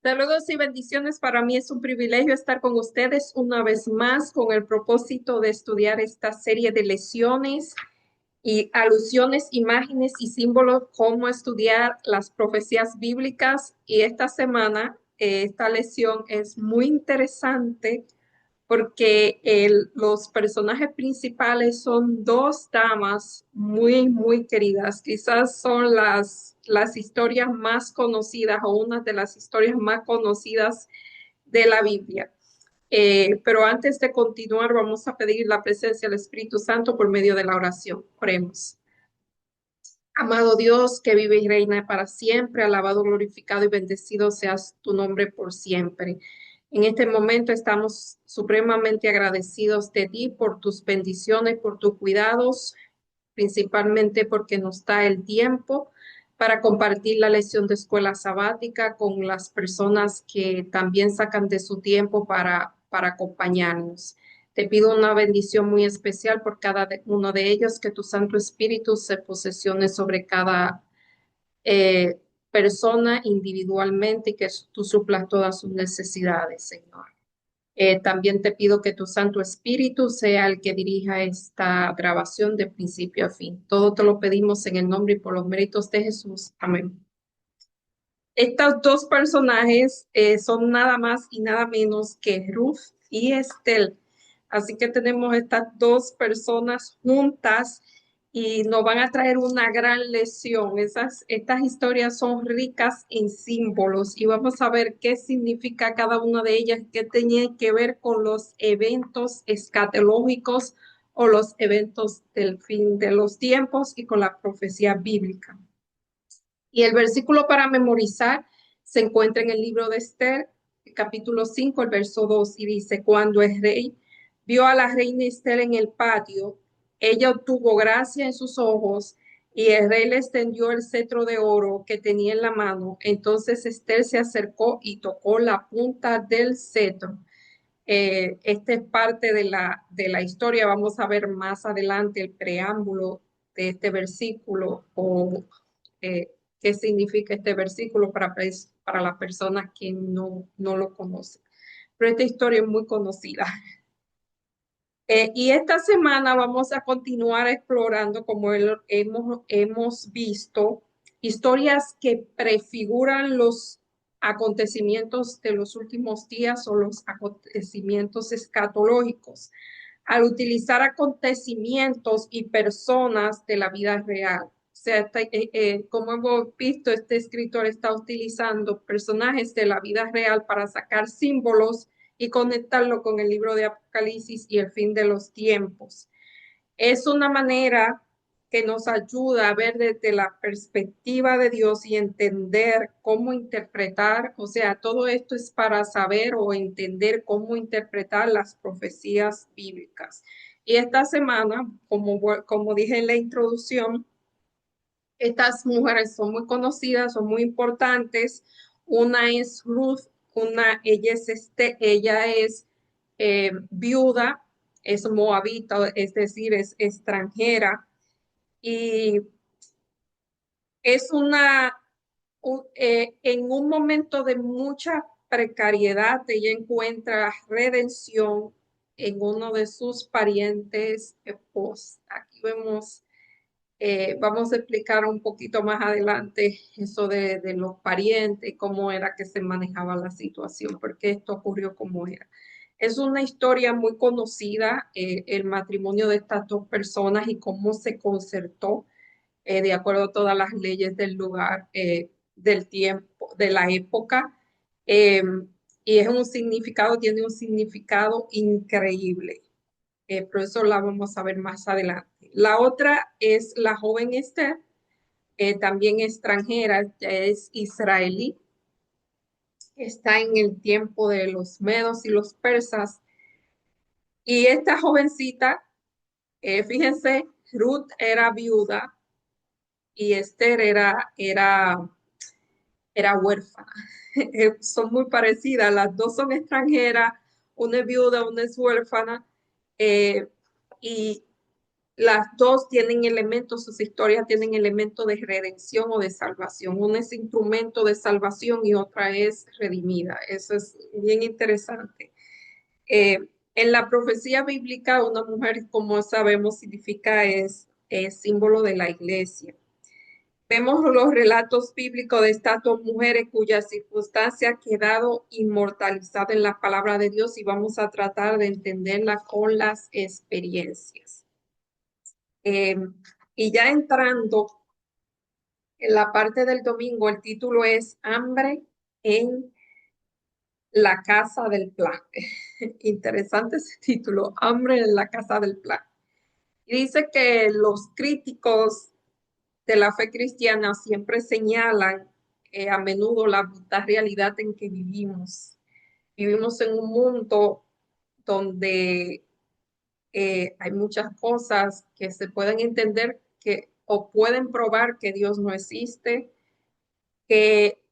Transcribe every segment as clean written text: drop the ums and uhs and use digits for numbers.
Saludos y bendiciones. Para mí es un privilegio estar con ustedes una vez más con el propósito de estudiar esta serie de lecciones y alusiones, imágenes y símbolos, cómo estudiar las profecías bíblicas. Y esta semana, esta lección es muy interesante porque los personajes principales son dos damas muy queridas. Quizás son las historias más conocidas o una de las historias más conocidas de la Biblia. Pero antes de continuar, vamos a pedir la presencia del Espíritu Santo por medio de la oración. Oremos. Amado Dios, que vive y reina para siempre, alabado, glorificado y bendecido seas tu nombre por siempre. En este momento estamos supremamente agradecidos de ti por tus bendiciones, por tus cuidados, principalmente porque nos da el tiempo para compartir la lección de escuela sabática con las personas que también sacan de su tiempo para acompañarnos. Te pido una bendición muy especial por uno de ellos, que tu Santo Espíritu se posesione sobre cada eh, persona individualmente y que tú suplas todas sus necesidades, Señor. También te pido que tu Santo Espíritu sea el que dirija esta grabación de principio a fin. Todo te lo pedimos en el nombre y por los méritos de Jesús. Amén. Estos dos personajes son nada más y nada menos que Ruth y Estel. Así que tenemos estas dos personas juntas y nos van a traer una gran lección. Estas historias son ricas en símbolos y vamos a ver qué significa cada una de ellas, qué tenía que ver con los eventos escatológicos o los eventos del fin de los tiempos y con la profecía bíblica. Y el versículo para memorizar se encuentra en el libro de Esther, capítulo 5, el verso 2, y dice: cuando el rey vio a la reina Esther en el patio, ella obtuvo gracia en sus ojos, y el rey le extendió el cetro de oro que tenía en la mano. Entonces Esther se acercó y tocó la punta del cetro. Esta es parte de la historia. Vamos a ver más adelante el preámbulo de este versículo o eh, qué significa este versículo para las personas que no lo conocen. Pero esta historia es muy conocida. Y esta semana vamos a continuar explorando, como hemos visto, historias que prefiguran los acontecimientos de los últimos días o los acontecimientos escatológicos, al utilizar acontecimientos y personas de la vida real. O sea, como hemos visto, este escritor está utilizando personajes de la vida real para sacar símbolos y conectarlo con el libro de Apocalipsis y el fin de los tiempos. Es una manera que nos ayuda a ver desde la perspectiva de Dios y entender cómo interpretar, o sea, todo esto es para saber o entender cómo interpretar las profecías bíblicas. Y esta semana, como dije en la introducción, estas mujeres son muy conocidas, son muy importantes. Una es Ruth, ella es viuda, es moabita, es decir, es extranjera y es en un momento de mucha precariedad, ella encuentra redención en uno de sus parientes. Pues aquí vemos, vamos a explicar un poquito más adelante eso de los parientes, cómo era que se manejaba la situación, porque esto ocurrió como era. Es una historia muy conocida, el matrimonio de estas dos personas y cómo se concertó de acuerdo a todas las leyes del lugar, del tiempo, de la época. eh, y tiene un significado increíble. Pero eso la vamos a ver más adelante. La otra es la joven Esther, también extranjera, ya es israelí, está en el tiempo de los medos y los persas. Y esta jovencita, fíjense, Ruth era viuda y Esther era huérfana. Son muy parecidas, las dos son extranjeras, una es viuda, una es huérfana, eh, y las dos tienen elementos, sus historias tienen elementos de redención o de salvación. Una es instrumento de salvación y otra es redimida. Eso es bien interesante. Eh, en la profecía bíblica, una mujer, como sabemos, significa es símbolo de la iglesia. Vemos los relatos bíblicos de estas dos mujeres cuya circunstancia ha quedado inmortalizada en la palabra de Dios y vamos a tratar de entenderla con las experiencias. Eh, y ya entrando en la parte del domingo, el título es Hambre en la casa del plan. Interesante ese título, Hambre en la casa del plan. Y dice que los críticos de la fe cristiana siempre señalan a menudo la brutal realidad en que vivimos. Vivimos en un mundo donde hay muchas cosas que se pueden entender que o pueden probar que Dios no existe, que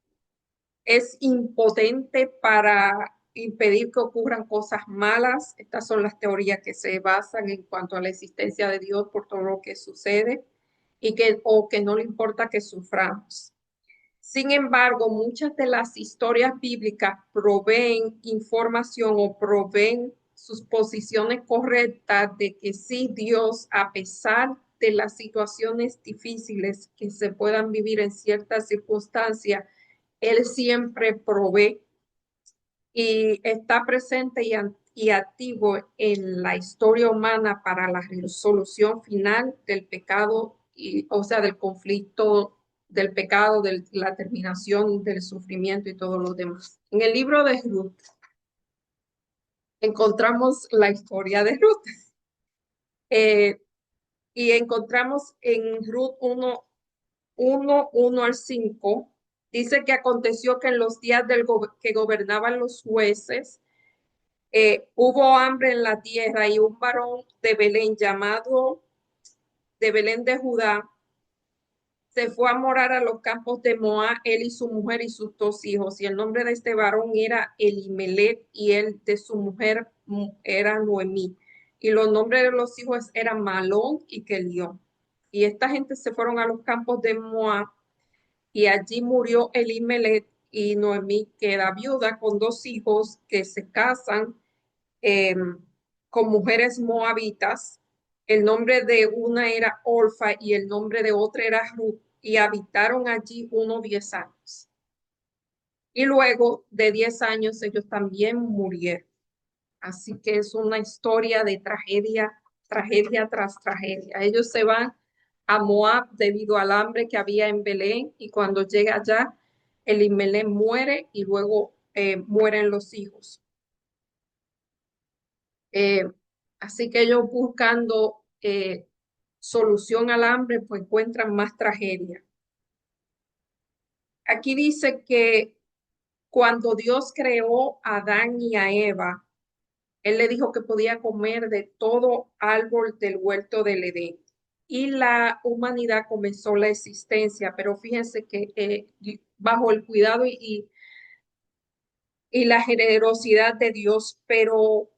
es impotente para impedir que ocurran cosas malas. Estas son las teorías que se basan en cuanto a la existencia de Dios por todo lo que sucede y que no le importa que suframos. Sin embargo, muchas de las historias bíblicas proveen información o proveen sus posiciones correctas de que sí, Dios, a pesar de las situaciones difíciles que se puedan vivir en ciertas circunstancias, Él siempre provee y está presente y activo en la historia humana para la resolución final del pecado, o sea, del conflicto, del pecado, de la terminación del sufrimiento y todo lo demás. En el libro de Ruth encontramos la historia de Ruth eh, y encontramos en Ruth 1 al 5, dice que aconteció que en los días que gobernaban los jueces, hubo hambre en la tierra y un varón de Belén llamado de Belén de Judá se fue a morar a los campos de Moab, él y su mujer y sus dos hijos. Y el nombre de este varón era Elimelech y el de su mujer era Noemí. Y los nombres de los hijos eran Malón y Kelión. Y esta gente se fueron a los campos de Moab y allí murió Elimelech y Noemí queda viuda con dos hijos que se casan eh, con mujeres moabitas. El nombre de una era Orfa y el nombre de otra era Ruth, y habitaron allí unos 10 años. Y luego de 10 años ellos también murieron. Así que es una historia de tragedia, tragedia tras tragedia. Ellos se van a Moab debido al hambre que había en Belén y cuando llega allá, Elimelech muere y luego mueren los hijos. Eh, Así que ellos buscando solución al hambre, pues encuentran más tragedia. Aquí dice que cuando Dios creó a Adán y a Eva, Él le dijo que podía comer de todo árbol del huerto del Edén. Y la humanidad comenzó la existencia, pero fíjense que bajo el cuidado y la generosidad de Dios, pero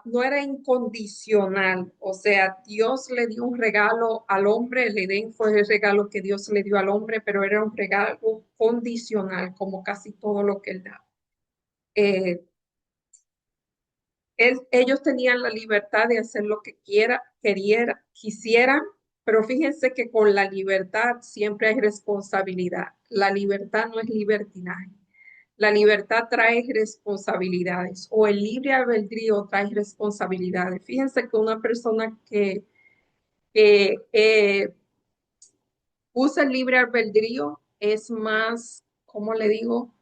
no era incondicional, o sea, Dios le dio un regalo al hombre, el Edén fue el regalo que Dios le dio al hombre, pero era un regalo condicional, como casi todo lo que él da. Eh, ellos tenían la libertad de hacer lo que quisieran, pero fíjense que con la libertad siempre hay responsabilidad. La libertad no es libertinaje. La libertad trae responsabilidades o el libre albedrío trae responsabilidades. Fíjense que una persona que usa el libre albedrío es más, ¿cómo le digo?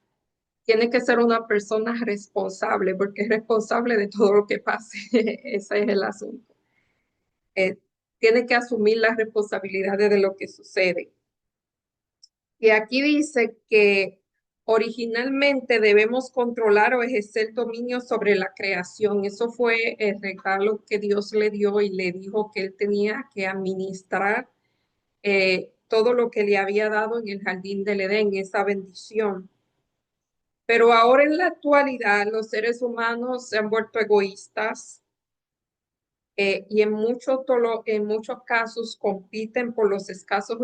Tiene que ser una persona responsable porque es responsable de todo lo que pase. Ese es el asunto. Eh, Tiene que asumir las responsabilidades de lo que sucede. Y aquí dice que originalmente debemos controlar o ejercer dominio sobre la creación. Eso fue el regalo que Dios le dio y le dijo que él tenía que administrar todo lo que le había dado en el jardín del Edén, esa bendición. Pero ahora en la actualidad los seres humanos se han vuelto egoístas, y en muchos casos compiten por los escasos,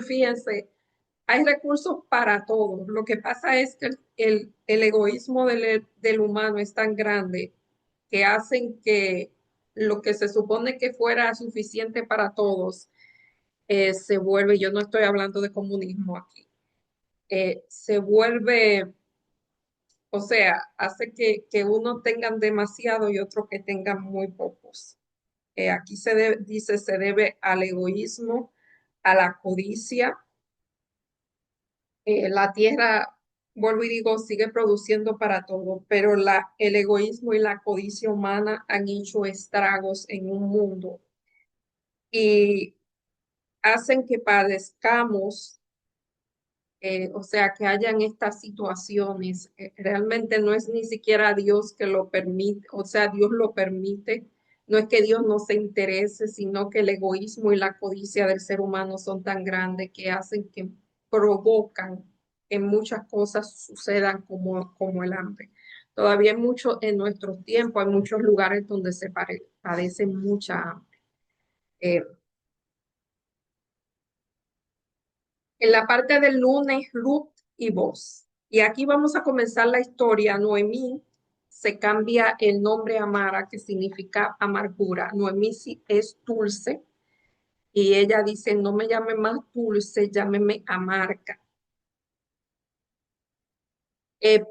fíjense, hay recursos para todos. Lo que pasa es que el egoísmo del humano es tan grande que hacen que lo que se supone que fuera suficiente para todos se vuelve, yo no estoy hablando de comunismo aquí, se vuelve, o sea, hace que uno tengan demasiado y otros que tengan muy pocos. Aquí dice se debe al egoísmo, a la codicia. La tierra, vuelvo y digo, sigue produciendo para todo, pero el egoísmo y la codicia humana han hecho estragos en un mundo y hacen que padezcamos, o sea, que hayan estas situaciones. Realmente no es ni siquiera Dios que lo permite, o sea, Dios lo permite. No es que Dios no se interese, sino que el egoísmo y la codicia del ser humano son tan grandes que hacen que provocan que muchas cosas sucedan como el hambre. Todavía hay mucho en nuestros tiempos, hay muchos lugares donde padece mucha hambre. Eh, En la parte del lunes, Ruth y Boz. Y aquí vamos a comenzar la historia. Noemí se cambia el nombre a Mara, que significa amargura. Noemí sí es dulce y ella dice, no me llame más dulce, llámeme amarga.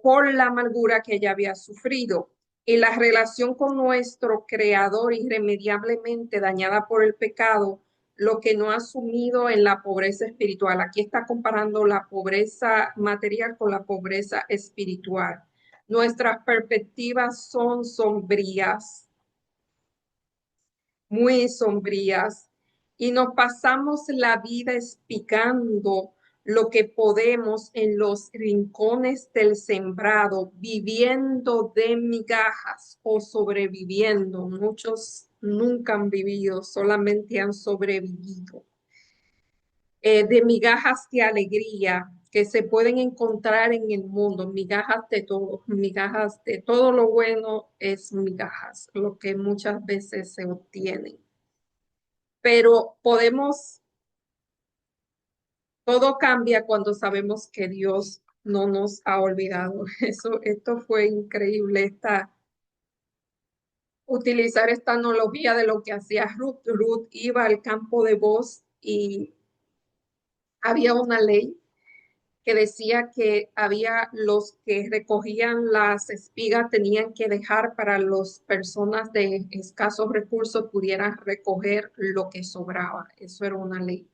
Por la amargura que ella había sufrido. Y la relación con nuestro Creador irremediablemente dañada por el pecado, lo que no ha sumido en la pobreza espiritual. Aquí está comparando la pobreza material con la pobreza espiritual. Nuestras perspectivas son sombrías, muy sombrías, y nos pasamos la vida explicando lo que podemos en los rincones del sembrado, viviendo de migajas o sobreviviendo. Muchos nunca han vivido, solamente han sobrevivido. De migajas de alegría que se pueden encontrar en el mundo, migajas de todo lo bueno es migajas, lo que muchas veces se obtienen, pero todo cambia cuando sabemos que Dios no nos ha olvidado. Esto fue increíble, utilizar esta analogía de lo que hacía Ruth. Ruth iba al campo de Boz y había una ley que decía que había los que recogían las espigas tenían que dejar para las personas de escasos recursos pudieran recoger lo que sobraba. Eso era una ley.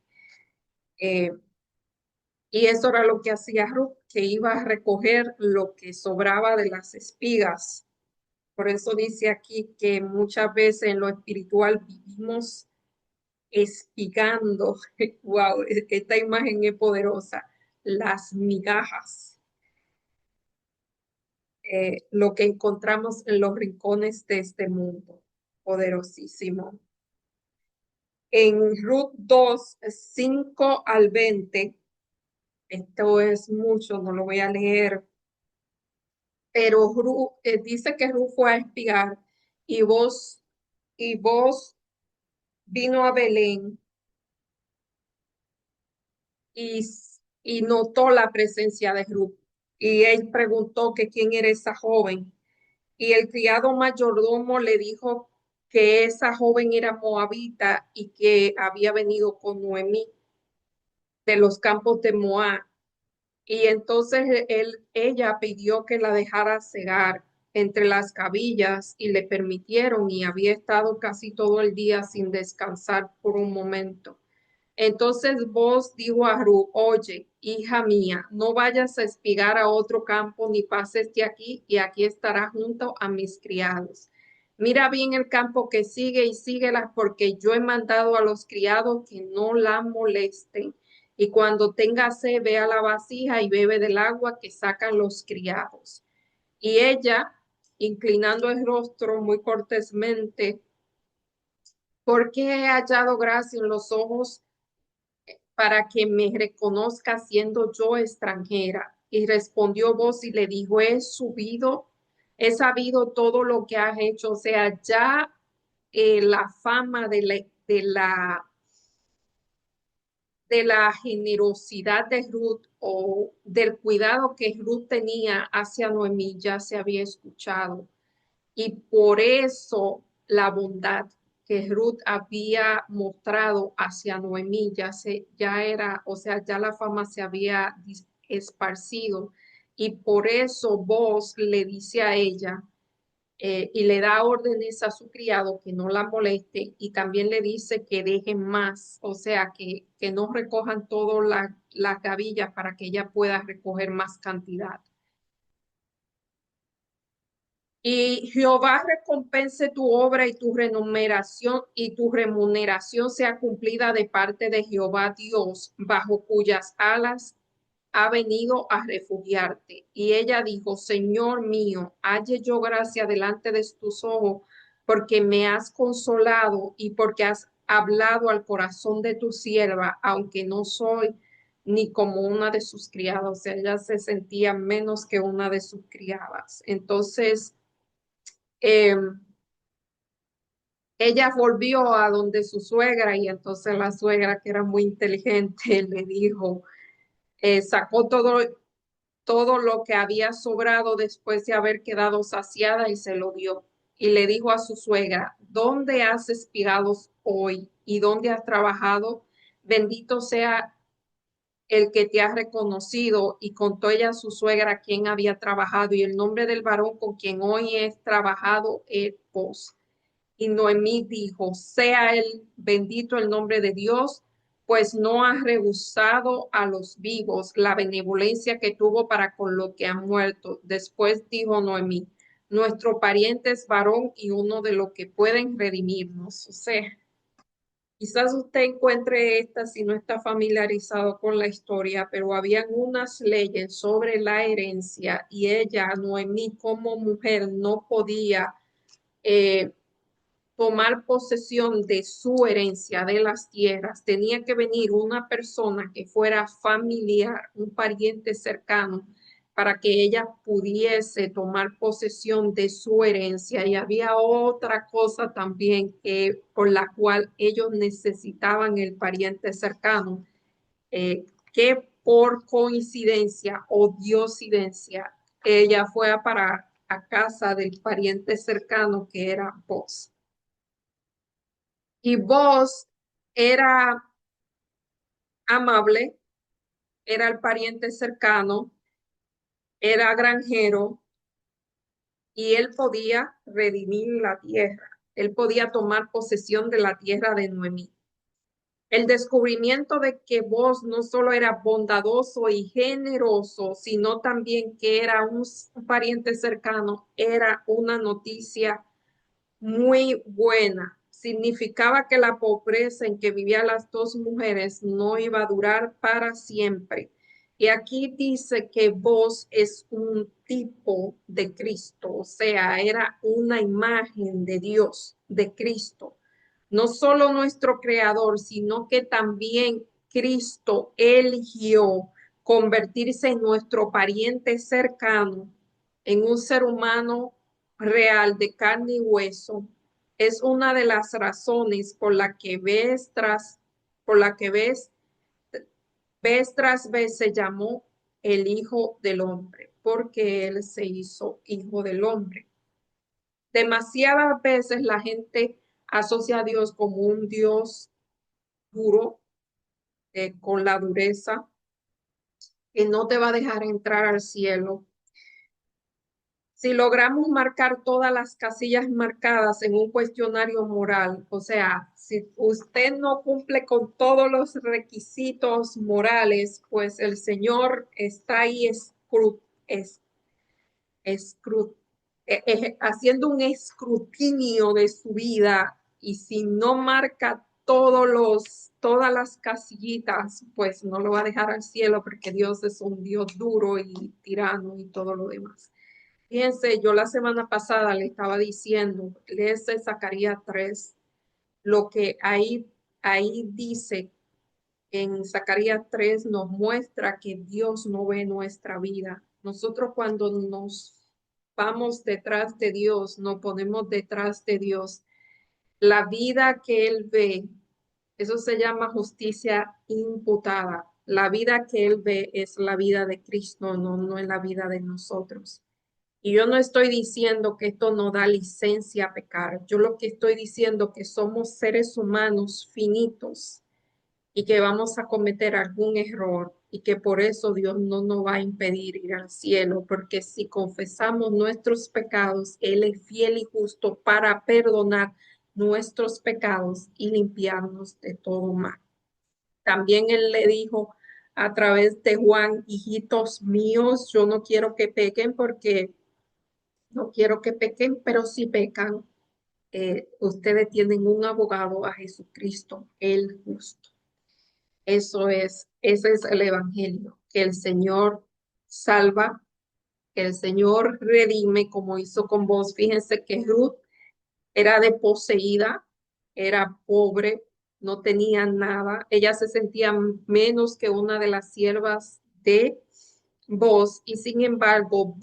Eh, Y eso era lo que hacía Ruth, que iba a recoger lo que sobraba de las espigas. Por eso dice aquí que muchas veces en lo espiritual vivimos espigando. Wow, esta imagen es poderosa. Las migajas, lo que encontramos en los rincones de este mundo. Poderosísimo. En Ruth 2 5 al 20, esto es mucho, no lo voy a leer, pero dice que Ruth fue a espigar y vos vino a Belén y, y notó la presencia de Ruth. Y él preguntó que quién era esa joven. Y el criado mayordomo le dijo que esa joven era moabita y que había venido con Noemí de los campos de Moab. Y entonces ella pidió que la dejara cegar entre las cabillas y le permitieron y había estado casi todo el día sin descansar por un momento. Entonces vos dijo a Ruth, oye, hija mía, no vayas a espigar a otro campo ni pases de aquí y aquí estarás junto a mis criados. Mira bien el campo que sigue y síguela porque yo he mandado a los criados que no la molesten. Y cuando tenga sed, ve a la vasija y bebe del agua que sacan los criados. Y ella, inclinando el rostro muy cortésmente, porque he hallado gracia en los ojos para que me reconozca siendo yo extranjera. Y respondió vos y le dijo, he sabido todo lo que has hecho, o sea, ya la fama de la generosidad de Ruth o del cuidado que Ruth tenía hacia Noemí ya se había escuchado. Y por eso la bondad que Ruth había mostrado hacia Noemí ya era, o sea, ya la fama se había esparcido. Y por eso vos le dice a ella, y le da órdenes a su criado que no la moleste y también le dice que dejen más, o sea, que no recojan todas las gavillas para que ella pueda recoger más cantidad. Y Jehová recompense tu obra y tu remuneración sea cumplida de parte de Jehová Dios, bajo cuyas alas ha venido a refugiarte. Y ella dijo, Señor mío, halle yo gracia delante de tus ojos, porque me has consolado y porque has hablado al corazón de tu sierva, aunque no soy ni como una de sus criadas. O sea, ella se sentía menos que una de sus criadas. Entonces, eh, ella volvió a donde su suegra y entonces la suegra, que era muy inteligente, le dijo, sacó todo lo que había sobrado después de haber quedado saciada y se lo dio. Y le dijo a su suegra, ¿dónde has espigado hoy y dónde has trabajado? Bendito sea el que te ha reconocido. Y contó ella a su suegra quién había trabajado y el nombre del varón con quien hoy es trabajado es vos. Y Noemí dijo, sea el bendito el nombre de Dios, pues no ha rehusado a los vivos la benevolencia que tuvo para con lo que han muerto. Después dijo Noemí, nuestro pariente es varón y uno de los que pueden redimirnos. O sea, quizás usted encuentre esta si no está familiarizado con la historia, pero habían unas leyes sobre la herencia y ella, Noemí, como mujer, no podía eh, tomar posesión de su herencia de las tierras. Tenía que venir una persona que fuera familiar, un pariente cercano, para que ella pudiese tomar posesión de su herencia. Y había otra cosa también que por la cual ellos necesitaban el pariente cercano, que por coincidencia o diosidencia, ella fue a parar a casa del pariente cercano que era vos. Y vos era amable, era el pariente cercano, era granjero y él podía redimir la tierra. Él podía tomar posesión de la tierra de Noemí. El descubrimiento de que vos no solo era bondadoso y generoso, sino también que era un pariente cercano, era una noticia muy buena. Significaba que la pobreza en que vivían las dos mujeres no iba a durar para siempre. Y aquí dice que vos es un tipo de Cristo, o sea, era una imagen de Dios, de Cristo. No solo nuestro creador, sino que también Cristo eligió convertirse en nuestro pariente cercano, en un ser humano real de carne y hueso. Es una de las razones por la que por la que vez tras vez se llamó el Hijo del Hombre, porque Él se hizo Hijo del Hombre. Demasiadas veces la gente asocia a Dios como un Dios duro, con la dureza, que no te va a dejar entrar al cielo. Si logramos marcar todas las casillas marcadas en un cuestionario moral, o sea, si usted no cumple con todos los requisitos morales, pues el Señor está ahí es- escru- haciendo un escrutinio de su vida y si no marca todas las casillitas, pues no lo va a dejar al cielo porque Dios es un Dios duro y tirano y todo lo demás. Fíjense, yo la semana pasada le estaba diciendo, léese Zacarías 3, lo que ahí dice en Zacarías 3 nos muestra que Dios no ve nuestra vida. Nosotros cuando nos vamos detrás de Dios, nos ponemos detrás de Dios, La vida que él ve, eso se llama justicia imputada. La vida que él ve es la vida de Cristo, no es la vida de nosotros. Y yo no estoy diciendo que esto no da licencia a pecar. Yo lo que estoy diciendo que somos seres humanos finitos y que vamos a cometer algún error y que por eso Dios no nos va a impedir ir al cielo, porque si confesamos nuestros pecados, Él es fiel y justo para perdonar nuestros pecados y limpiarnos de todo mal. También Él le dijo a través de Juan, hijitos míos, yo no quiero que pequen porque no quiero que pequen, pero si pecan, ustedes tienen un abogado a Jesucristo, el justo. Ese es el evangelio, que el Señor salva, que el Señor redime, como hizo con vos. Fíjense que Ruth era desposeída, era pobre, no tenía nada. Ella se sentía menos que una de las siervas de vos, y sin embargo,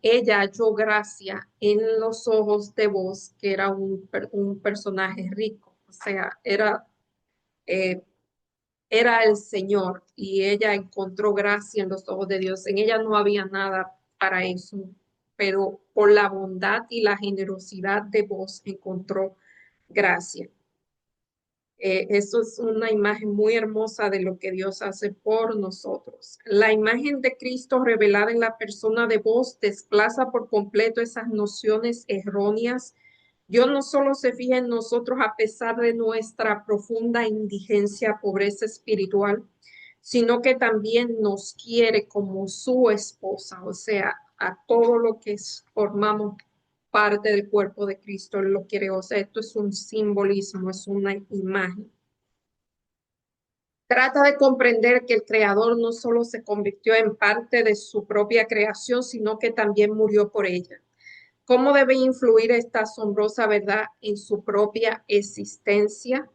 ella halló gracia en los ojos de vos, que era un personaje rico, o sea, eh, era el Señor y ella encontró gracia en los ojos de Dios. En ella no había nada para eso, pero por la bondad y la generosidad de vos encontró gracia. Eso es una imagen muy hermosa de lo que Dios hace por nosotros. La imagen de Cristo revelada en la persona de vos desplaza por completo esas nociones erróneas. Dios no solo se fija en nosotros a pesar de nuestra profunda indigencia, pobreza espiritual, sino que también nos quiere como su esposa, o sea, a todo lo que formamos parte del cuerpo de Cristo, Él lo quiere. O sea, esto es un simbolismo, es una imagen. Trata de comprender que el Creador no solo se convirtió en parte de su propia creación, sino que también murió por ella. ¿Cómo debe influir esta asombrosa verdad en su propia existencia?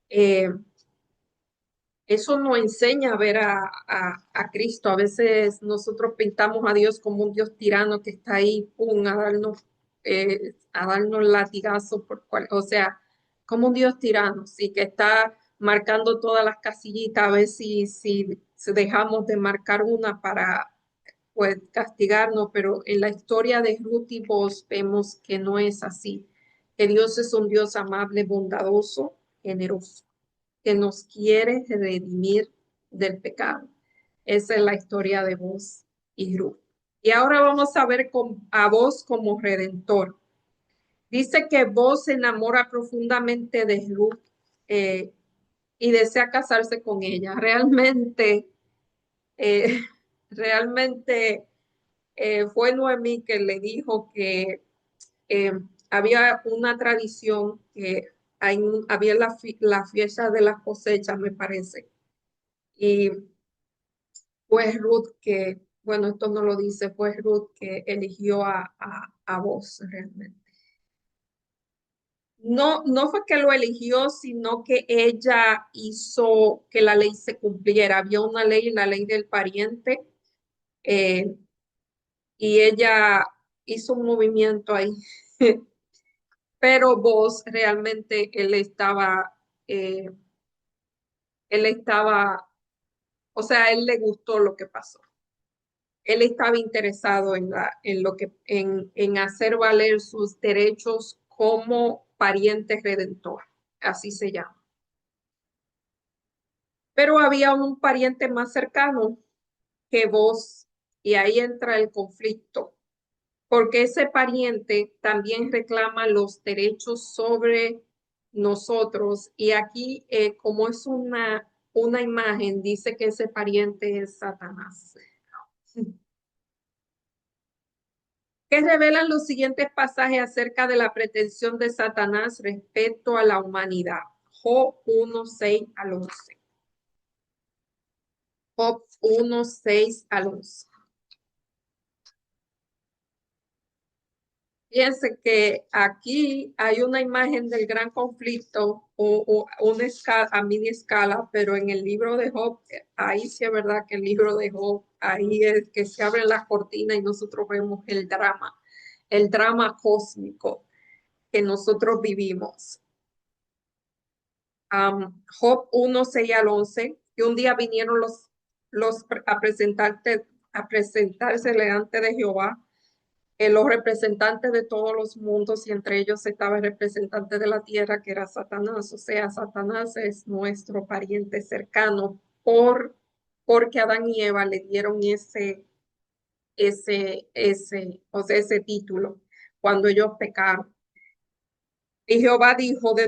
Eh, Eso nos enseña a ver a Cristo. A veces nosotros pintamos a Dios como un Dios tirano que está ahí, pum, a darnos latigazos o sea, como un Dios tirano, sí, que está marcando todas las casillitas, a ver si dejamos de marcar una para pues castigarnos, pero en la historia de Ruth y vos vemos que no es así, que Dios es un Dios amable, bondadoso, generoso, que nos quiere redimir del pecado. Esa es la historia de vos y Ruth. Y ahora vamos a ver a vos como redentor. Dice que vos se enamora profundamente de Ruth eh, y desea casarse con ella. Eh, realmente fue Noemí que le dijo que eh, había una tradición que había la fiesta de las cosechas, me parece. Y fue Ruth que, bueno, esto no lo dice, fue Ruth que eligió a vos realmente. No, no fue que lo eligió, sino que ella hizo que la ley se cumpliera. Había una ley, la ley del pariente, eh, y ella hizo un movimiento ahí. Pero vos realmente eh, él estaba, o sea, a él le gustó lo que pasó. Él estaba interesado en hacer valer sus derechos como pariente redentor, así se llama. Pero había un pariente más cercano que vos, y ahí entra el conflicto, porque ese pariente también reclama los derechos sobre nosotros, y aquí, como es una imagen, dice que ese pariente es Satanás. Que revelan los siguientes pasajes acerca de la pretensión de Satanás respecto a la humanidad. Job 1:6 al 11. Job 1:6 al 11. Fíjense que aquí hay una imagen del gran conflicto o una escala, a mini escala, pero en el libro de Job, ahí sí es verdad que el libro de Job, ahí es que se abren las cortinas y nosotros vemos el drama cósmico. que nosotros vivimos. Job 1, 6 al 11, que un día vinieron a presentarse delante de Jehová, los representantes de todos los mundos, y entre ellos estaba el representante de la tierra, que era Satanás. O sea, Satanás es nuestro pariente cercano porque Adán y Eva le dieron ese título cuando ellos pecaron. Y Jehová dijo, de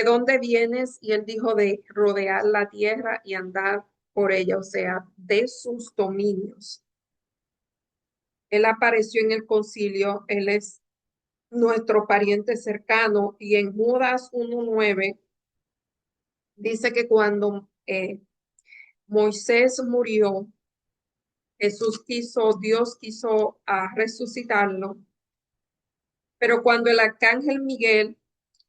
dónde vienes? Y él dijo, de rodear la tierra y andar por ella, o sea, de sus dominios. Él apareció en el concilio, él es nuestro pariente cercano, y en Judas 1:9 dice que cuando Moisés murió, Dios quiso resucitarlo, pero cuando el arcángel Miguel,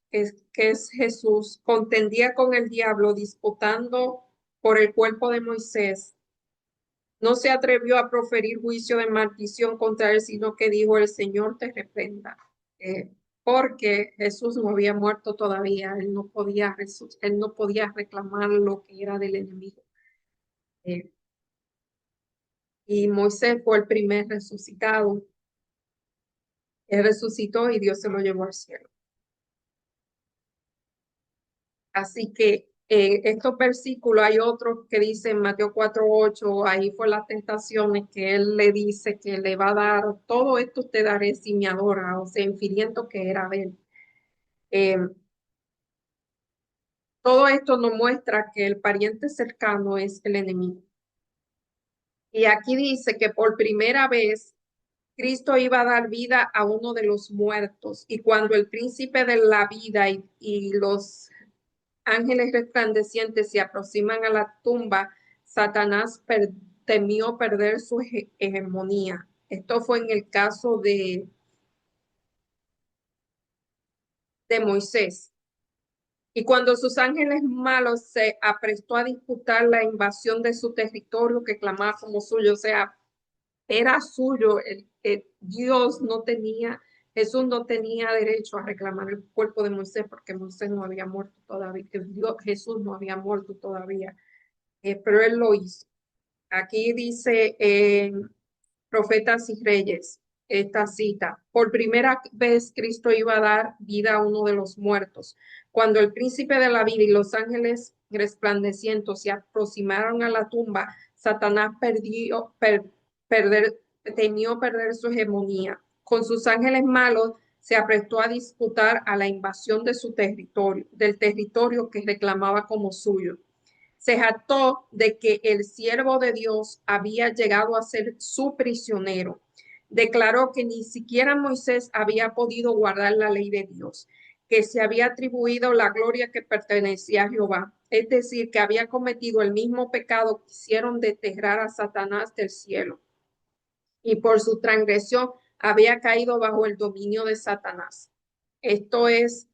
que es Jesús, contendía con el diablo disputando por el cuerpo de Moisés, no se atrevió a proferir juicio de maldición contra él, sino que dijo, el Señor te reprenda. Porque Jesús no había muerto todavía, él no podía reclamar lo que era del enemigo. Eh, y Moisés fue el primer resucitado. Él resucitó y Dios se lo llevó al cielo. Así que estos versículos, hay otros que dicen Mateo 4:8, ahí fue las tentaciones que él le dice que le va a dar, todo esto te daré si me adora, o sea, infiriendo que era de él. Eh, todo esto nos muestra que el pariente cercano es el enemigo. Y aquí dice que por primera vez Cristo iba a dar vida a uno de los muertos, y cuando el príncipe de la vida y los ángeles resplandecientes se aproximan a la tumba, Satanás temió perder su hegemonía. Esto fue en el caso de Moisés. Y cuando sus ángeles malos se aprestó a disputar la invasión de su territorio que clamaba como suyo, o sea, era suyo, Dios no tenía, Jesús no tenía derecho a reclamar el cuerpo de Moisés porque Moisés no había muerto todavía, Jesús no había muerto todavía, pero él lo hizo. Aquí dice en Profetas y Reyes esta cita. Por primera vez Cristo iba a dar vida a uno de los muertos. Cuando el príncipe de la vida y los ángeles resplandecientes se aproximaron a la tumba, Satanás temió perder su hegemonía. Con sus ángeles malos se aprestó a disputar a la invasión de su territorio, del territorio que reclamaba como suyo. Se jactó de que el siervo de Dios había llegado a ser su prisionero. Declaró que ni siquiera Moisés había podido guardar la ley de Dios, que se había atribuido la gloria que pertenecía a Jehová, es decir, que había cometido el mismo pecado que hicieron desterrar a Satanás del cielo, y por su transgresión había caído bajo el dominio de Satanás. Esto es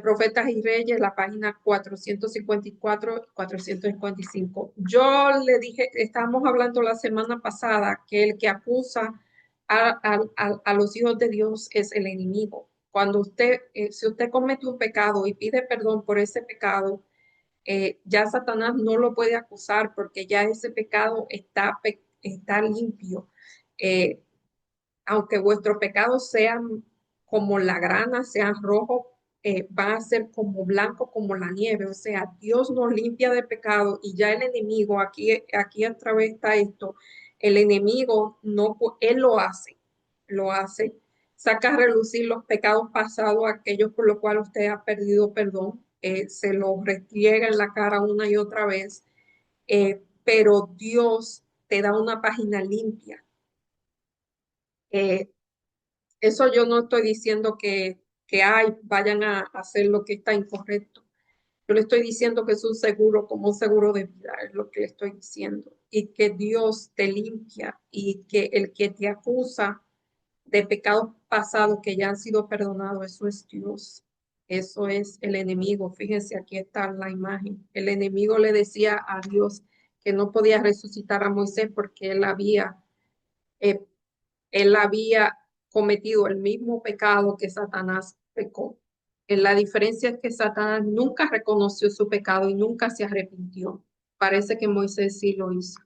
Profetas y Reyes, la página 454 y 455. Yo le dije, estábamos hablando la semana pasada, que el que acusa a los hijos de Dios es el enemigo. Cuando si usted comete un pecado y pide perdón por ese pecado, ya Satanás no lo puede acusar porque ya ese pecado está limpio. Eh, Aunque vuestros pecados sean como la grana, sean rojos, van a ser como blanco como la nieve. O sea, Dios nos limpia de pecado, y ya el enemigo, aquí a través está esto, el enemigo no, él lo hace, saca a relucir los pecados pasados, aquellos por los cuales usted ha perdido perdón, se los restriega en la cara una y otra vez, pero Dios te da una página limpia. Eh, Eso yo no estoy diciendo que vayan a hacer lo que está incorrecto. Yo le estoy diciendo que es un seguro, como un seguro de vida, es lo que le estoy diciendo. Y que Dios te limpia, y que el que te acusa de pecados pasados que ya han sido perdonados, eso es Dios. Eso es el enemigo. Fíjense, aquí está la imagen. El enemigo le decía a Dios que no podía resucitar a Moisés porque eh, él había cometido el mismo pecado que Satanás pecó. La diferencia es que Satanás nunca reconoció su pecado y nunca se arrepintió. Parece que Moisés sí lo hizo.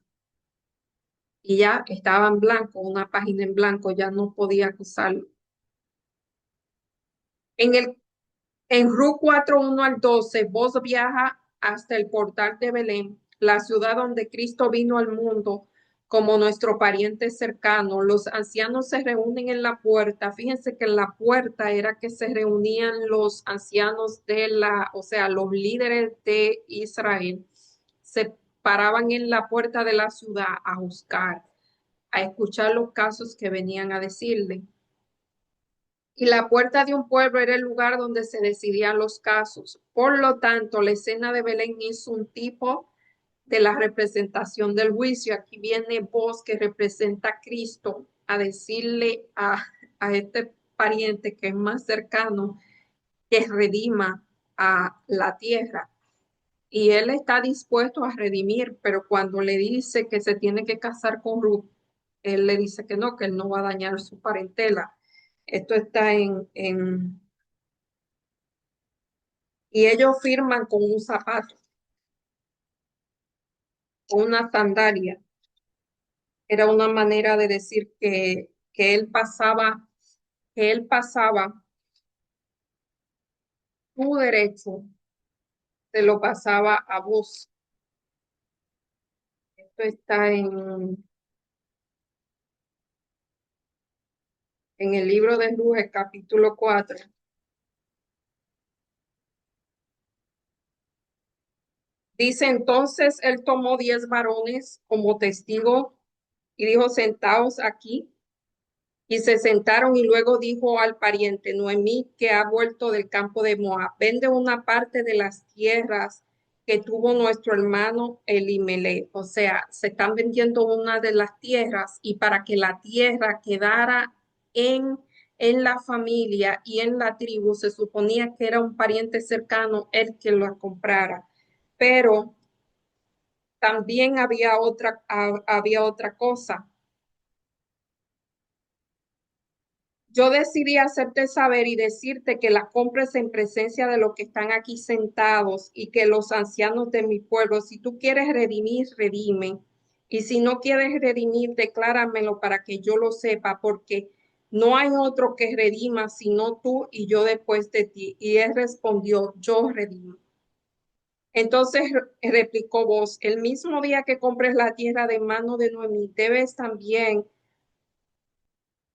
Y ya estaba en blanco, una página en blanco, ya no podía acusarlo. En el En RU 4:1 al 12, vos viaja hasta el portal de Belén, la ciudad donde Cristo vino al mundo como nuestro pariente cercano. Los ancianos se reúnen en la puerta. Fíjense que en la puerta era que se reunían los ancianos o sea, los líderes de Israel. Se paraban en la puerta de la ciudad a buscar, a escuchar los casos que venían a decirle. Y la puerta de un pueblo era el lugar donde se decidían los casos. Por lo tanto, la escena de Belén es un tipo de la representación del juicio. Aquí viene vos que representa a Cristo a decirle a este pariente que es más cercano que redima a la tierra. Y él está dispuesto a redimir, pero cuando le dice que se tiene que casar con Ruth, él le dice que él no va a dañar su parentela. Esto está y ellos firman con un zapato, con una sandalia. Era una manera de decir que él pasaba tu derecho, se lo pasaba a vos. Esto está en el libro de Ruth, capítulo 4. Dice entonces, él tomó 10 varones como testigo y dijo, sentaos aquí. Y se sentaron y luego dijo al pariente Noemí que ha vuelto del campo de Moab, vende una parte de las tierras que tuvo nuestro hermano Elimelech. O sea, se están vendiendo una de las tierras y para que la tierra quedara en la familia y en la tribu, se suponía que era un pariente cercano el que la comprara. Pero también había otra cosa. Yo decidí hacerte saber y decirte que la compres en presencia de los que están aquí sentados y que los ancianos de mi pueblo, si tú quieres redimir, redime. Y si no quieres redimir, decláramelo para que yo lo sepa, porque no hay otro que redima sino tú y yo después de ti. Y él respondió, yo redimo. Entonces replicó vos, el mismo día que compres la tierra de mano de Noemí,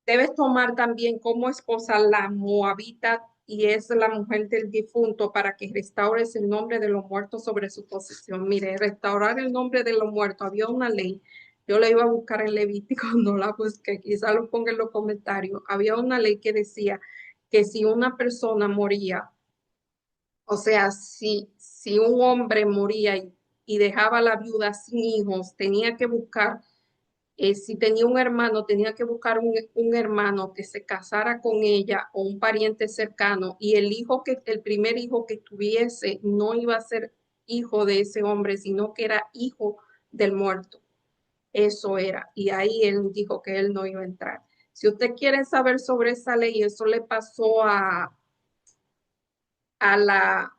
debes tomar también como esposa la moabita y es la mujer del difunto para que restaures el nombre de los muertos sobre su posesión. Mire, restaurar el nombre de los muertos, había una ley. Yo la iba a buscar en Levítico, no la busqué, quizá lo ponga en los comentarios. Había una ley que decía que si una persona moría, o sea, si un hombre moría y dejaba a la viuda sin hijos, tenía que buscar si tenía un hermano, tenía que buscar un hermano que se casara con ella o un pariente cercano y el primer hijo que tuviese no iba a ser hijo de ese hombre, sino que era hijo del muerto. Eso era. Y ahí él dijo que él no iba a entrar. Si usted quiere saber sobre esa ley, eso le pasó a la,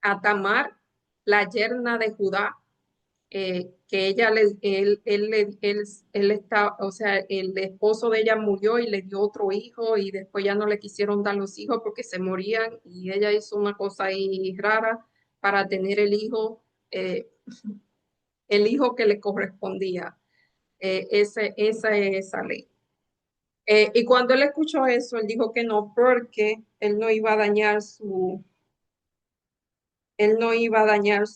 a Tamar, la yerna de Judá, que él está, o sea, el esposo de ella murió y le dio otro hijo y después ya no le quisieron dar los hijos porque se morían y ella hizo una cosa ahí rara para tener eh, el hijo que le correspondía. Esa es esa ley. Y cuando él escuchó eso, él dijo que no, porque él no iba a dañar él no iba a dañar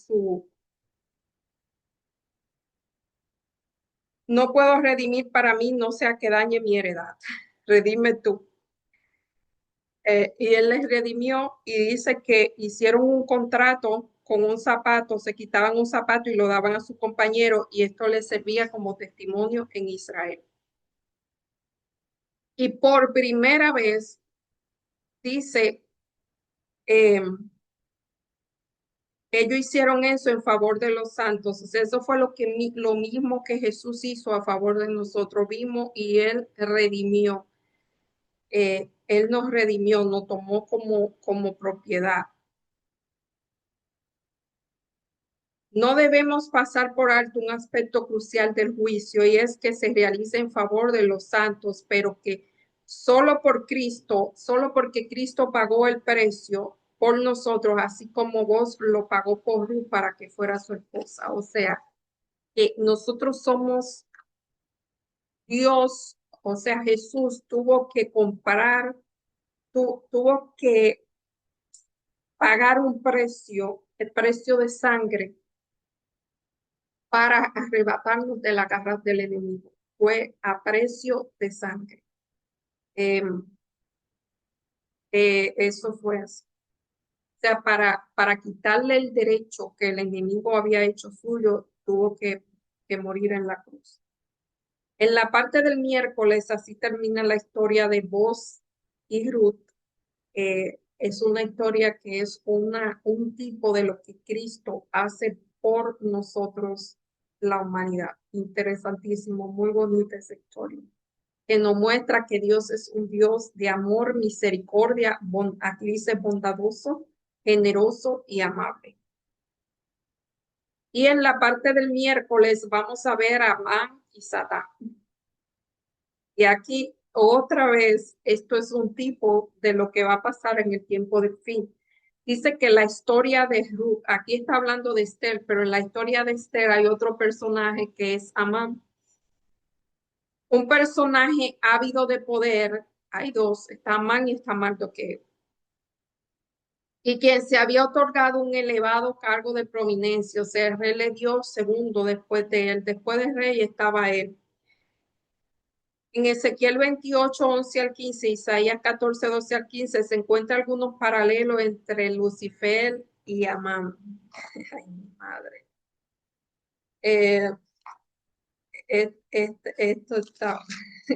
no puedo redimir para mí, no sea que dañe mi heredad. Redime tú. Y él les redimió y dice que hicieron un contrato con un zapato, se quitaban un zapato y lo daban a su compañero y esto les servía como testimonio en Israel. Y por primera vez dice, eh, ellos hicieron eso en favor de los santos. O sea, eso fue lo mismo que Jesús hizo a favor de nosotros. Vimos y él redimió. Él nos redimió, nos tomó como propiedad. No debemos pasar por alto un aspecto crucial del juicio y es que se realice en favor de los santos, pero que solo por Cristo, solo porque Cristo pagó el precio por nosotros, así como vos lo pagó por Ruth para que fuera su esposa. O sea, que nosotros somos Dios, o sea, Jesús tuvo que comprar, tuvo que pagar un precio, el precio de sangre para arrebatarnos de las garras del enemigo. Fue a precio de sangre. Eh, eso fue así. O sea, para quitarle el derecho que el enemigo había hecho suyo, tuvo que morir en la cruz. En la parte del miércoles, así termina la historia de Boaz y Ruth. Es una historia que es un tipo de lo que Cristo hace por nosotros, la humanidad. Interesantísimo, muy bonita esa historia, que nos muestra que Dios es un Dios de amor, misericordia, aquí dice bondadoso, generoso y amable. Y en la parte del miércoles vamos a ver a Amán y Satán. Y aquí otra vez, esto es un tipo de lo que va a pasar en el tiempo del fin. Dice que la historia de Ruth, aquí está hablando de Esther, pero en la historia de Esther hay otro personaje que es Amán. Un personaje ávido de poder, hay dos, está Amán y está Mardoqueo. Y quien se había otorgado un elevado cargo de prominencia, o sea, el rey le dio segundo después de él. Después del rey estaba él. En Ezequiel 28, 11 al 15, Isaías 14, 12 al 15, se encuentran algunos paralelos entre Lucifer y Amán. Ay, mi madre. Eh, esto está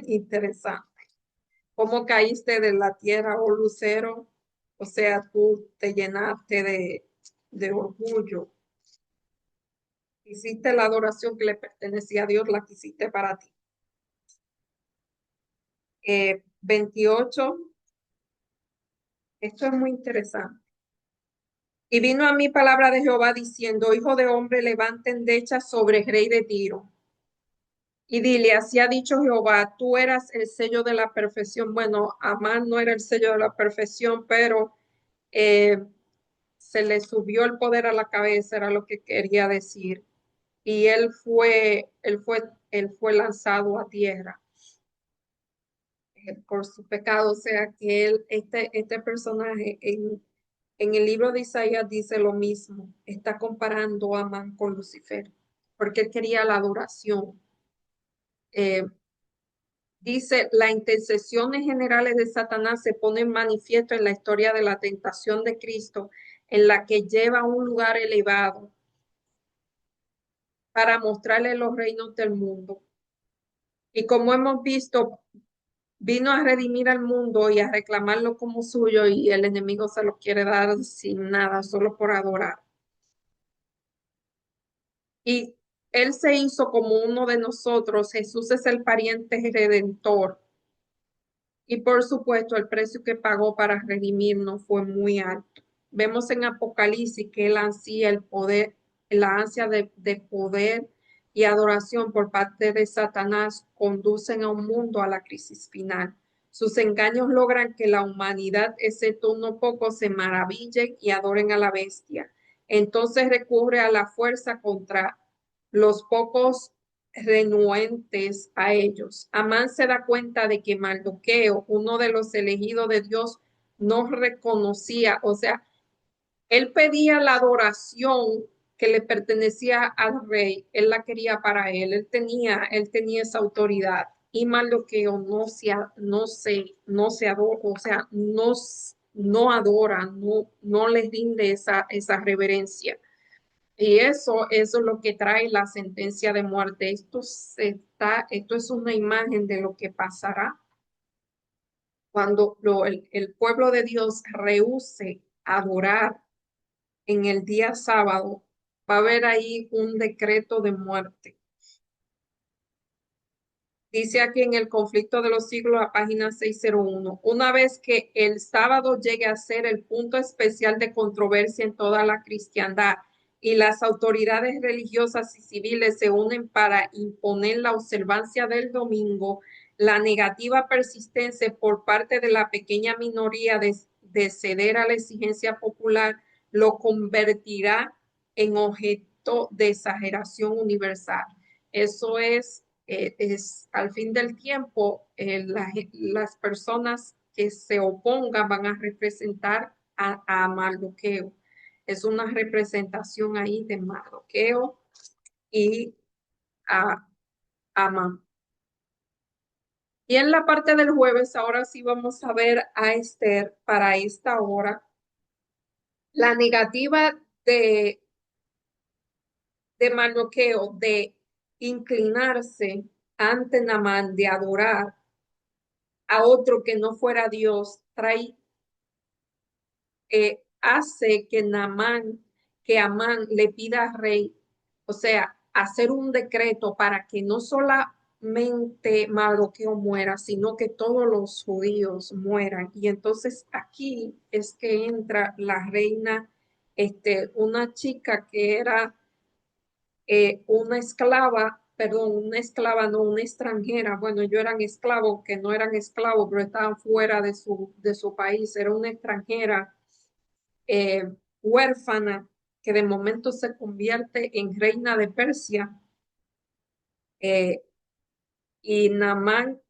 interesante. ¿Cómo caíste de la tierra, oh lucero? O sea, tú te llenaste de orgullo. Hiciste la adoración que le pertenecía a Dios, la quisiste para ti. 28, esto es muy interesante. Y vino a mí palabra de Jehová diciendo, hijo de hombre, levanta endecha sobre el rey de Tiro. Y dile, así ha dicho Jehová, tú eras el sello de la perfección. Bueno, Amán no era el sello de la perfección, pero eh, se le subió el poder a la cabeza, era lo que quería decir. Y él fue lanzado a tierra por su pecado. O sea que este personaje en el libro de Isaías dice lo mismo, está comparando a Amán con Lucifer, porque él quería la adoración. Eh, Dice, las intercesiones generales de Satanás se ponen manifiesto en la historia de la tentación de Cristo, en la que lleva a un lugar elevado para mostrarle los reinos del mundo. Y como hemos visto, vino a redimir al mundo y a reclamarlo como suyo, y el enemigo se lo quiere dar sin nada, solo por adorar. Y él se hizo como uno de nosotros. Jesús es el pariente redentor. Y por supuesto, el precio que pagó para redimirnos fue muy alto. Vemos en Apocalipsis que él ansía el poder, la ansia de poder y adoración por parte de Satanás conducen a un mundo a la crisis final. Sus engaños logran que la humanidad, excepto unos pocos, se maravillen y adoren a la bestia. Entonces recurre a la fuerza contra los pocos renuentes a ellos. Amán se da cuenta de que Mardoqueo, uno de los elegidos de Dios, no reconocía, o sea, él pedía la adoración que le pertenecía al rey, él la quería para él, él tenía esa autoridad. Y Mardoqueo no se adora, o sea, no adora, no le rinde esa reverencia. Y eso es lo que trae la sentencia de muerte. Esto es una imagen de lo que pasará cuando el pueblo de Dios rehúse adorar en el día sábado. Va a haber ahí un decreto de muerte. Dice aquí en el conflicto de los siglos, a página 601, una vez que el sábado llegue a ser el punto especial de controversia en toda la cristiandad y las autoridades religiosas y civiles se unen para imponer la observancia del domingo, la negativa persistente por parte de la pequeña minoría de ceder a la exigencia popular lo convertirá en objeto de exageración universal. Eso es al fin del tiempo, las personas que se opongan van a representar a Mardoqueo. Es una representación ahí de Mardoqueo y a Amán. Y en la parte del jueves, ahora sí vamos a ver a Esther para esta hora. La negativa de, de Mardoqueo de inclinarse ante Namán, de adorar a otro que no fuera Dios, hace que Amán le pida al rey, o sea, hacer un decreto para que no solamente Mardoqueo muera, sino que todos los judíos mueran. Y entonces aquí es que entra la reina, una chica que era una esclava, perdón, una esclava, no, una extranjera. Bueno, ellos eran esclavos, que no eran esclavos, pero estaban fuera de su país. Era una extranjera eh, huérfana que de momento se convierte en reina de Persia. eh, y Namán,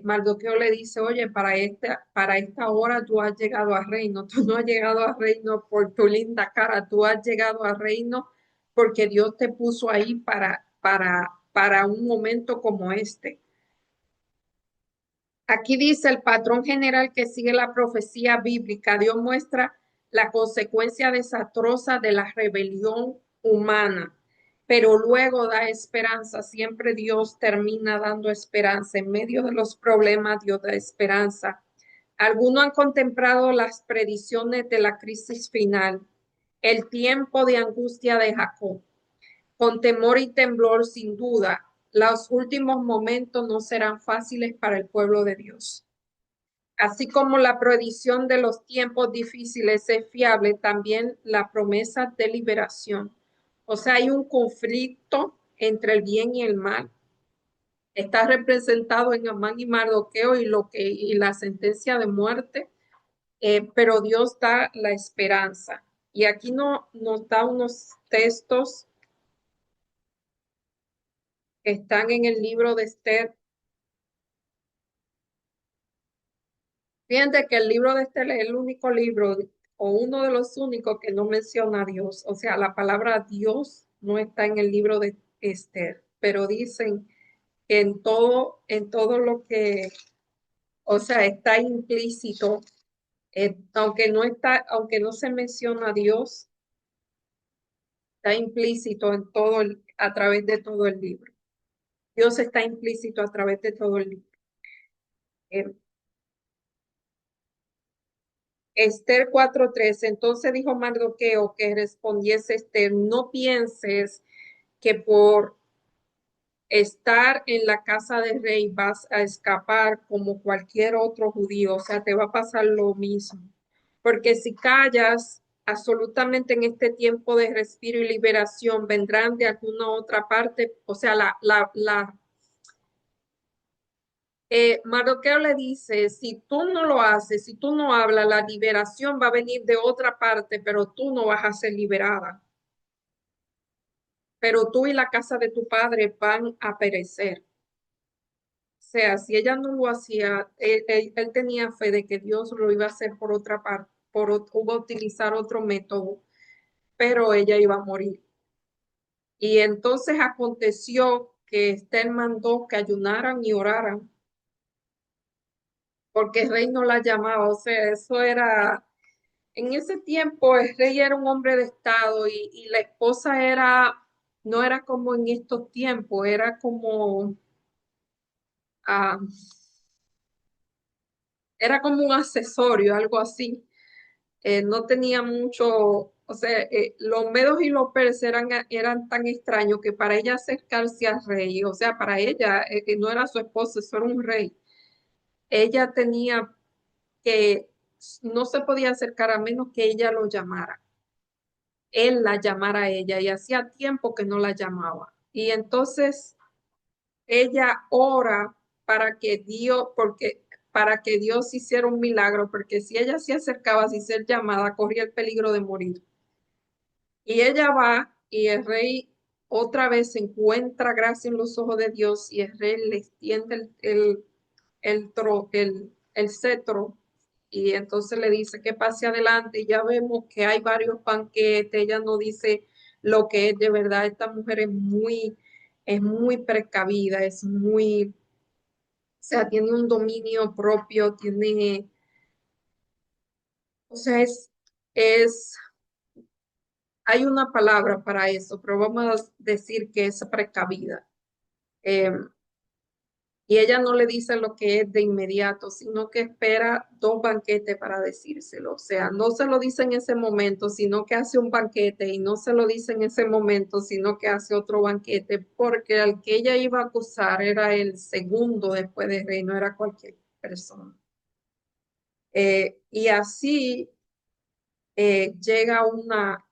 Mardoqueo le dice, oye, para esta hora tú has llegado a reino, tú no has llegado a reino por tu linda cara, tú has llegado a reino porque Dios te puso ahí para un momento como este. Aquí dice el patrón general que sigue la profecía bíblica. Dios muestra la consecuencia desastrosa de la rebelión humana, pero luego da esperanza. Siempre Dios termina dando esperanza. En medio de los problemas, Dios da esperanza. Algunos han contemplado las predicciones de la crisis final, el tiempo de angustia de Jacob. Con temor y temblor, sin duda, los últimos momentos no serán fáciles para el pueblo de Dios. Así como la predicción de los tiempos difíciles es fiable, también la promesa de liberación. O sea, hay un conflicto entre el bien y el mal. Está representado en Amán y Mardoqueo y la sentencia de muerte, pero Dios da la esperanza. Y aquí nos da unos textos que están en el libro de Esther. Fíjense que el libro de Esther es el único libro o uno de los únicos que no menciona a Dios. O sea, la palabra Dios no está en el libro de Esther, pero dicen que en todo lo que, o sea, está implícito, aunque no se menciona a Dios, está implícito en a través de todo el libro. Dios está implícito a través de todo el libro. Eh, Esther 4:3. Entonces dijo Mardoqueo que respondiese Esther, no pienses que por estar en la casa del rey vas a escapar como cualquier otro judío, o sea, te va a pasar lo mismo. Porque si callas absolutamente en este tiempo de respiro y liberación, vendrán de alguna otra parte, o sea, Mardoqueo le dice, si tú no lo haces, si tú no hablas, la liberación va a venir de otra parte, pero tú no vas a ser liberada. Pero tú y la casa de tu padre van a perecer. O sea, si ella no lo hacía, él tenía fe de que Dios lo iba a hacer por otra parte, iba a utilizar otro método, pero ella iba a morir. Y entonces aconteció que Esther mandó que ayunaran y oraran, porque el rey no la llamaba. O sea, eso era, en ese tiempo el rey era un hombre de estado y la esposa no era como en estos tiempos, ah, era como un accesorio, algo así. No tenía mucho. O sea, los medos y los persas eran tan extraños que para ella acercarse al rey, o sea, para ella, que no era su esposo, eso era un rey, ella tenía que, no se podía acercar a menos que ella lo llamara, él la llamara a ella, y hacía tiempo que no la llamaba. Y entonces ella ora para que Dios, para que Dios hiciera un milagro, porque si ella se acercaba sin ser llamada, corría el peligro de morir. Y ella va y el rey otra vez encuentra gracia en los ojos de Dios y el rey le extiende el cetro y entonces le dice que pase adelante y ya vemos que hay varios banquetes, ella no dice lo que es de verdad, esta mujer es muy precavida, o sea, tiene un dominio propio, o sea, es hay una palabra para eso, pero vamos a decir que es precavida. Eh, y ella no le dice lo que es de inmediato, sino que espera dos banquetes para decírselo. O sea, no se lo dice en ese momento, sino que hace un banquete y no se lo dice en ese momento, sino que hace otro banquete, porque al que ella iba a acusar era el segundo después del rey, no era cualquier persona. Y así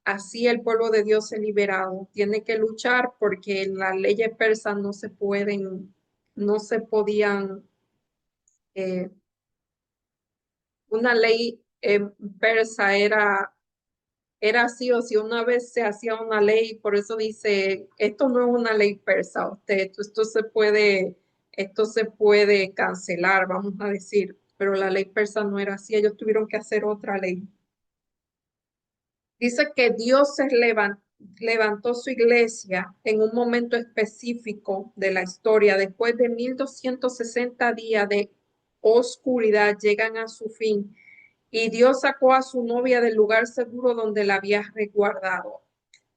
así el pueblo de Dios es liberado. Tiene que luchar porque las leyes persas no se podían, eh, una ley persa era así o si una vez se hacía una ley, por eso dice, esto no es una ley persa, esto se puede cancelar, vamos a decir, pero la ley persa no era así, ellos tuvieron que hacer otra ley. Dice que levantó su iglesia en un momento específico de la historia, después de 1260 días de oscuridad, llegan a su fin y Dios sacó a su novia del lugar seguro donde la había resguardado.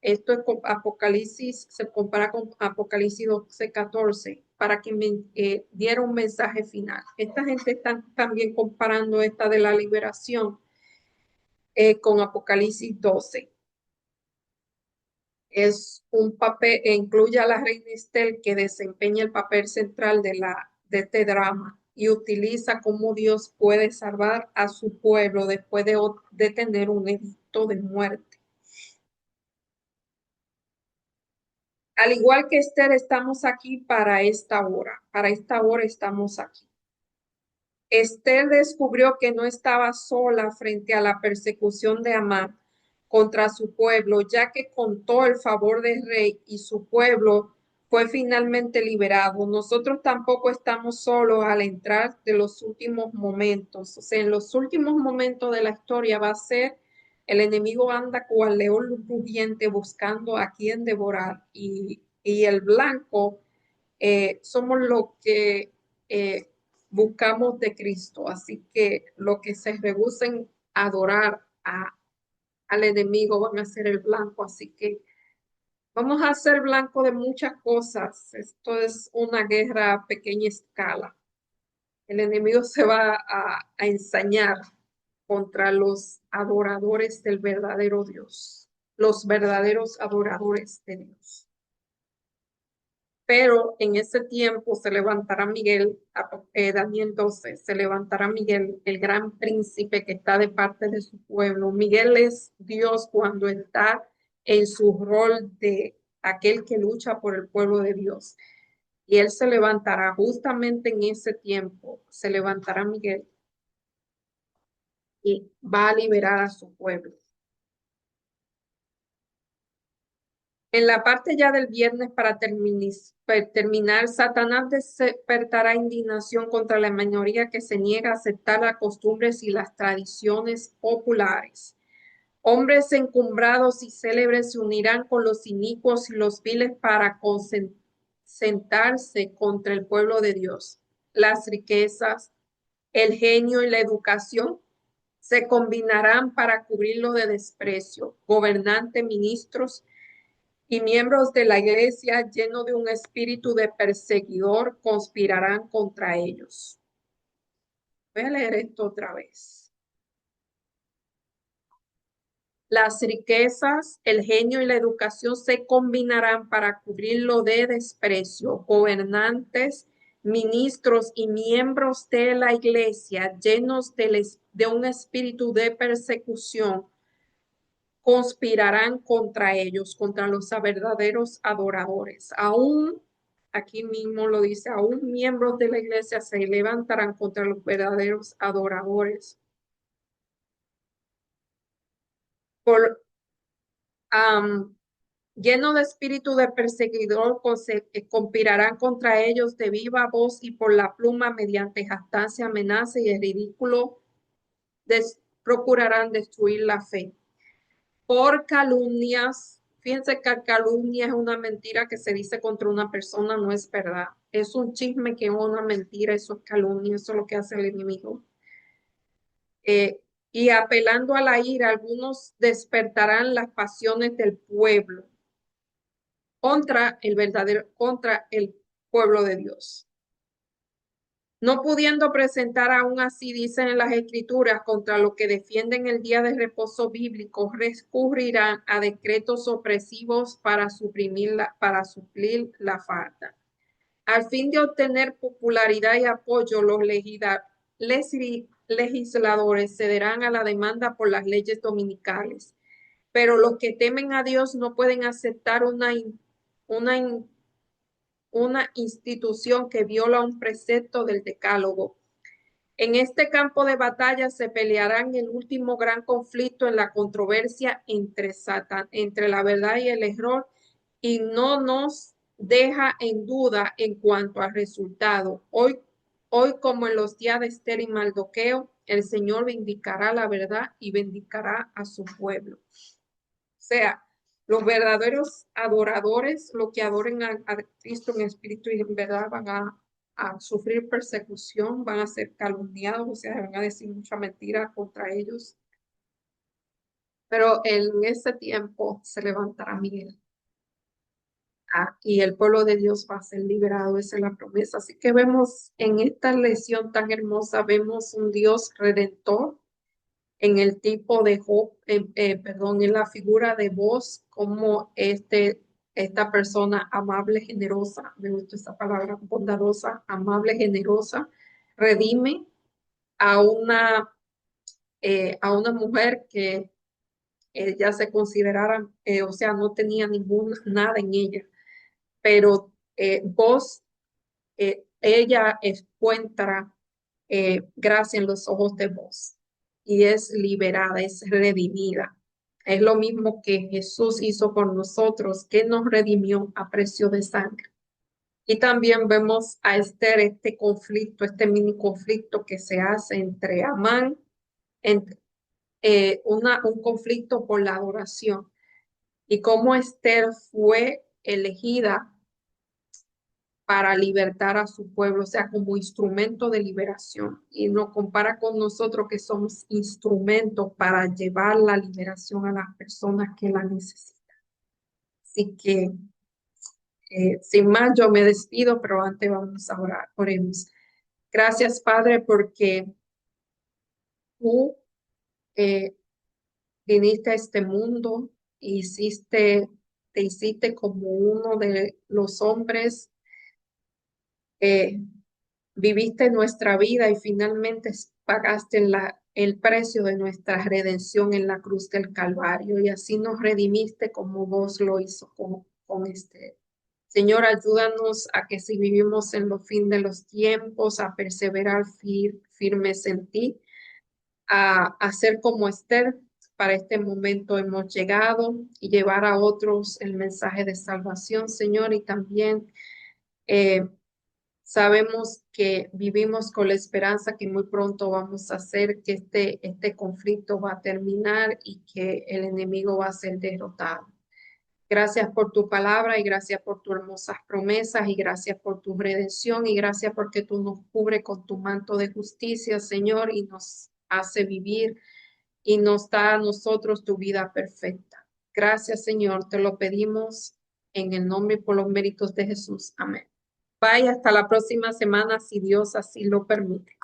Esto es Apocalipsis, se compara con Apocalipsis 12:14 para que me diera un mensaje final. Esta gente está también comparando esta de la liberación con Apocalipsis 12. Es un papel, incluye a la reina Estel que desempeña el papel central de este drama y utiliza cómo Dios puede salvar a su pueblo después de tener un edicto de muerte. Al igual que Esther, estamos aquí para esta hora estamos aquí. Esther descubrió que no estaba sola frente a la persecución de Amán contra su pueblo, ya que contó el favor del rey y su pueblo fue finalmente liberado. Nosotros tampoco estamos solos al entrar de los últimos momentos. O sea, en los últimos momentos de la historia va a ser el enemigo anda cual león rugiente buscando a quien devorar y el blanco somos lo que buscamos de Cristo. Así que lo que se rehúsen a adorar al enemigo van a ser el blanco. Así que vamos a ser blanco de muchas cosas. Esto es una guerra a pequeña escala. El enemigo se va a ensañar contra los adoradores del verdadero Dios, los verdaderos adoradores de Dios. Pero en ese tiempo se levantará Miguel, Daniel 12, se levantará Miguel, el gran príncipe que está de parte de su pueblo. Miguel es Dios cuando está en su rol de aquel que lucha por el pueblo de Dios. Y él se levantará justamente en ese tiempo, se levantará Miguel y va a liberar a su pueblo. En la parte ya del viernes para terminar, Satanás despertará indignación contra la mayoría que se niega a aceptar las costumbres y las tradiciones populares. Hombres encumbrados y célebres se unirán con los inicuos y los viles para sentarse contra el pueblo de Dios. Las riquezas, el genio y la educación se combinarán para cubrirlo de desprecio. Gobernantes, ministros y miembros de la iglesia, llenos de un espíritu de perseguidor, conspirarán contra ellos. Voy a leer esto otra vez. Las riquezas, el genio y la educación se combinarán para cubrirlo de desprecio. Gobernantes, ministros y miembros de la iglesia llenos de un espíritu de persecución conspirarán contra ellos, contra los verdaderos adoradores. Aún, aquí mismo lo dice, aún miembros de la iglesia se levantarán contra los verdaderos adoradores. Por, lleno de espíritu de perseguidor, conspirarán contra ellos de viva voz y por la pluma mediante jactancia, amenaza y el ridículo, procurarán destruir la fe. Por calumnias, fíjense que calumnia es una mentira que se dice contra una persona, no es verdad. Es un chisme que es una mentira, eso es calumnia, eso es lo que hace el enemigo. Y apelando a la ira, algunos despertarán las pasiones del pueblo contra el pueblo de Dios. No pudiendo presentar aún así, dicen en las escrituras, contra lo que defienden el día de reposo bíblico, recurrirán a decretos opresivos para para suplir la falta. Al fin de obtener popularidad y apoyo, los legisladores cederán a la demanda por las leyes dominicales. Pero los que temen a Dios no pueden aceptar una una institución que viola un precepto del decálogo. En este campo de batalla se pelearán el último gran conflicto en la controversia entre la verdad y el error, y no nos deja en duda en cuanto al resultado. Hoy como en los días de Esther y Mardoqueo, el Señor vindicará la verdad y vindicará a su pueblo. Sea, los verdaderos adoradores, los que adoren a Cristo en espíritu y en verdad van a sufrir persecución, van a ser calumniados, o sea, van a decir mucha mentira contra ellos. Pero en ese tiempo se levantará Miguel. Y el pueblo de Dios va a ser liberado, esa es la promesa. Así que vemos en esta lección tan hermosa, vemos un Dios redentor en el tipo de Job, perdón, en la figura de voz, como esta persona amable, generosa, me gusta esa palabra, bondadosa, amable, generosa, redime a a una mujer que ella se considerara, o sea, no tenía nada en ella, pero vos, ella encuentra gracia en los ojos de vos y es liberada, es redimida. Es lo mismo que Jesús hizo por nosotros, que nos redimió a precio de sangre. Y también vemos a Esther, este conflicto, este mini conflicto que se hace entre Amán, entre, un conflicto por la adoración, y cómo Esther fue elegida para libertar a su pueblo, o sea, como instrumento de liberación. Y nos compara con nosotros que somos instrumentos para llevar la liberación a las personas que la necesitan. Así que, sin más, yo me despido, pero antes vamos a orar. Oremos. Gracias, Padre, porque tú eh, viniste a este mundo, te hiciste como uno de los hombres, eh, viviste nuestra vida y finalmente pagaste el precio de nuestra redención en la cruz del Calvario y así nos redimiste como vos lo hizo con este. Señor, ayúdanos a que si vivimos en los fin de los tiempos, a perseverar firmes en ti, a ser como Esther. Para este momento hemos llegado y llevar a otros el mensaje de salvación, Señor, y también eh, sabemos que vivimos con la esperanza que muy pronto vamos a hacer que este conflicto va a terminar y que el enemigo va a ser derrotado. Gracias por tu palabra y gracias por tus hermosas promesas y gracias por tu redención y gracias porque tú nos cubres con tu manto de justicia, Señor, y nos hace vivir y nos da a nosotros tu vida perfecta. Gracias, Señor, te lo pedimos en el nombre y por los méritos de Jesús. Amén. Bye, hasta la próxima semana, si Dios así lo permite.